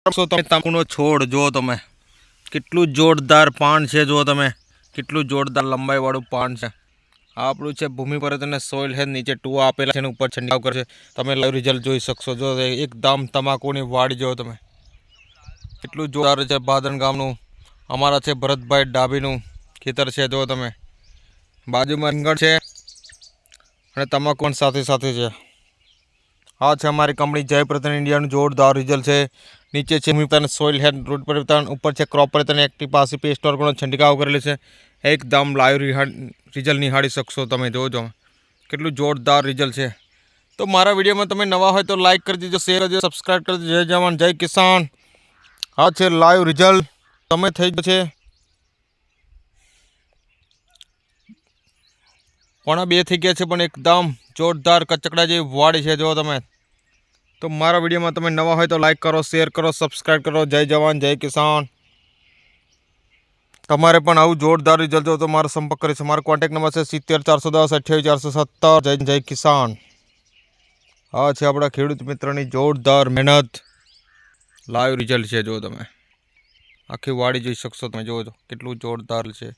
તમે તંબાકુનો છોડ જો તમે કેટલું જોરદાર પાન છે, જો તમે કેટલું જોરદાર લંબાઈવાળું પાન છે. આપણું છે ભૂમિ પર અને સોઇલ હેલ્થ નીચે ટુવા આપેલા છે, ઉપર છંટકાવ કરશે. તમે લાઈવ રિઝલ્ટ જોઈ શકશો. જો એકદમ તમાકુની વાડી જો તમે કેટલું જોરદાર છે. ભાદરણ ગામનું અમારા છે ભરતભાઈ ડાભીનું ખેતર છે. જો તમે બાજુમાં રીંગણ છે અને તમાકુ પણ સાથે સાથે છે. આ છે અમારી કંપની જયપ્રતન ઇન્ડિયાનું જોરદાર રિઝલ્ટ છે. નીચે છે ભૂમિ સોઇલ હેલ્થ રોડ પરિવર્તન, ઉપર છે ક્રોપ પરિવર્તન એક્ટિવ પાસે પેસ્ટ ઓર્ગનો છંટકાવ કરેલો છે. એકદમ લાઈવ રિઝલ્ટ નિહાળી શકશો. તમે જોજો કેટલું જોરદાર રિઝલ્ટ છે. તો મારા વિડીયોમાં તમે નવા હોય તો લાઈક કરી દેજો, શેર કરજો, સબસ્ક્રાઈબ કરી દેજો. જય જવાન જય કિસાન. આ છે લાઈવ રિઝલ્ટ તમે થઈ ગયો છે. પણ 2 થઈ ગયા છે, પણ એકદમ જોરદાર કચકડા જેવી વાડી છે. જો તમે તો મારા વિડીયોમાં તમે નવા હોય તો લાઈક કરો, શેર કરો, સબસ્ક્રાઈબ કરો. જય જવાન જય કિસાન. તમારે પણ આવું જોરદાર રિઝલ્ટ જો તો મારો સંપર્ક કરી છે. મારો કોન્ટેક્ટ નંબર છે 70 410 28 417. જય કિસાન. આ છે આપણા ખેડૂત મિત્રની જોરદાર મહેનત. લાઈવ રિઝલ્ટ છે. જો તમે આખી વાડી જોઈ શકશો. તમે જોજો કેટલું જોરદાર છે.